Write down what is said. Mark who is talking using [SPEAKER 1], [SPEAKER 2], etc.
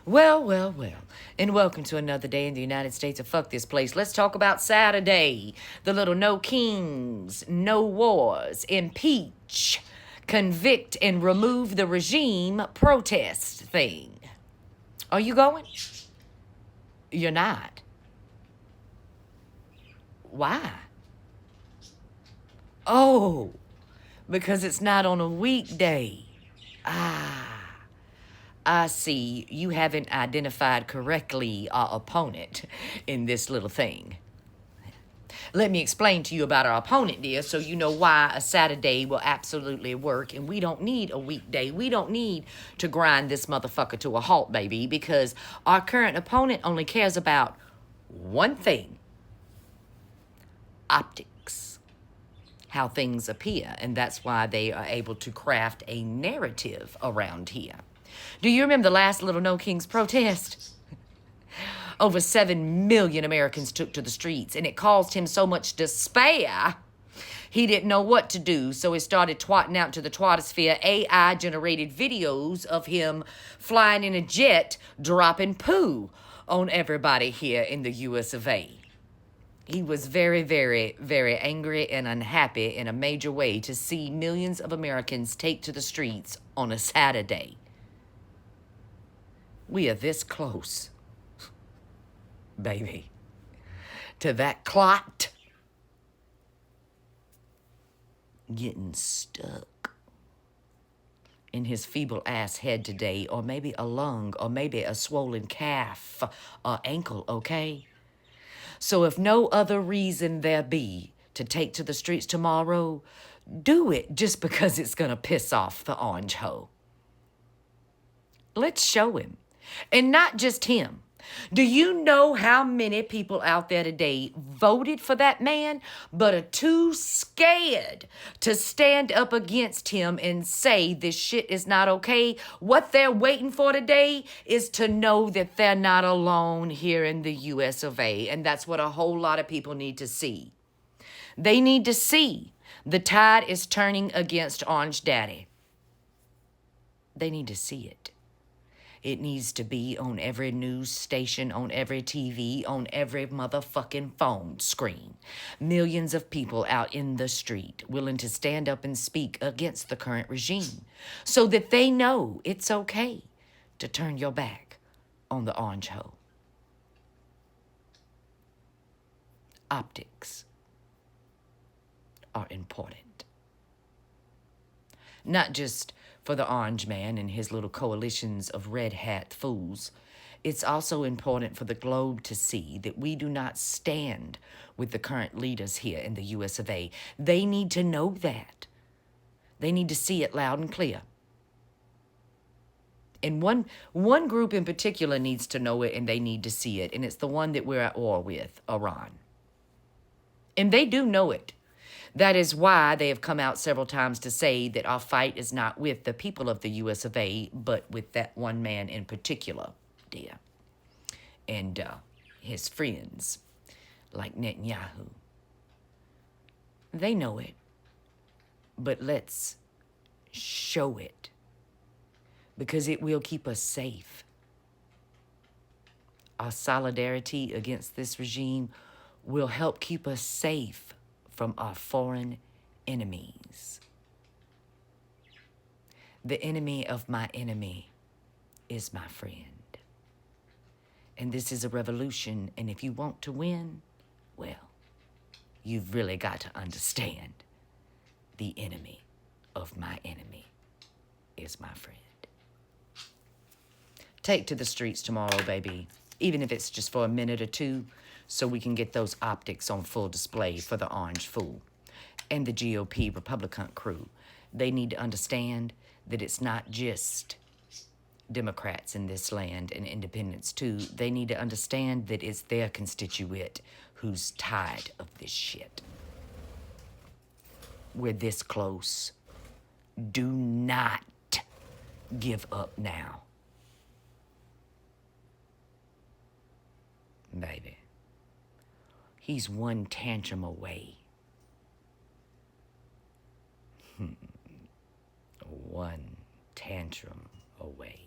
[SPEAKER 1] Well, well, well, and welcome to another day in the United States of Fuck This Place. Let's talk about Saturday. The little no kings, no wars, impeach, convict, and remove the regime protest thing. Are you going? You're not. Why? Oh, because it's not on a weekday. I see you haven't identified correctly our opponent in this little thing. Let me explain to you about our opponent, dear, so you know why a Saturday will absolutely work, and we don't need a weekday. We don't need to grind this motherfucker to a halt, baby, because our current opponent only cares about one thing: optics. How things appear, and that's why they are able to craft a narrative around here. Do you remember the last Little No Kings protest? Over 7 million Americans took to the streets, and it caused him so much despair, he didn't know what to do, so he started twatting out to the twatosphere AI-generated videos of him flying in a jet, dropping poo on everybody here in the US of A. He was very, very, very angry and unhappy in a major way to see millions of Americans take to the streets on a Saturday. We are this close, baby, to that clot getting stuck in his feeble ass head today, or maybe a lung, or maybe a swollen calf or ankle, okay? So if no other reason there be to take to the streets tomorrow, do it just because it's gonna piss off the orange hoe. Let's show him. And not just him. Do you know how many people out there today voted for that man, but are too scared to stand up against him and say this shit is not okay? What they're waiting for today is to know that they're not alone here in the US of A. And that's what a whole lot of people need to see. They need to see the tide is turning against Orange Daddy. They need to see it. It needs to be on every news station, on every TV, on every motherfucking phone screen. Millions of people out in the street willing to stand up and speak against the current regime so that they know it's okay to turn your back on the orange hoe. Optics are important. Not just for the orange man and his little coalitions of red hat fools. It's also important for the globe to see that we do not stand with the current leaders here in the US of A. They need to know that. They need to see it loud and clear. And one group in particular needs to know it, and they need to see it, and it's the one that we're at war with, Iran. And they do know it. That is why they have come out several times to say that our fight is not with the people of the US of A, but with that one man in particular, dear. And his friends, like Netanyahu. They know it, but let's show it, because it will keep us safe. Our solidarity against this regime will help keep us safe from our foreign enemies. The enemy of my enemy is my friend. And this is a revolution, and if you want to win, well, you've really got to understand the enemy of my enemy is my friend. Take to the streets tomorrow, baby, even if it's just for a minute or two, so we can get those optics on full display for the orange fool and the GOP Republican crew. They need to understand that it's not just Democrats in this land and independents too. They need to understand that it's their constituent who's tired of this shit. We're this close. Do not give up now. Baby. He's one tantrum away. One tantrum away.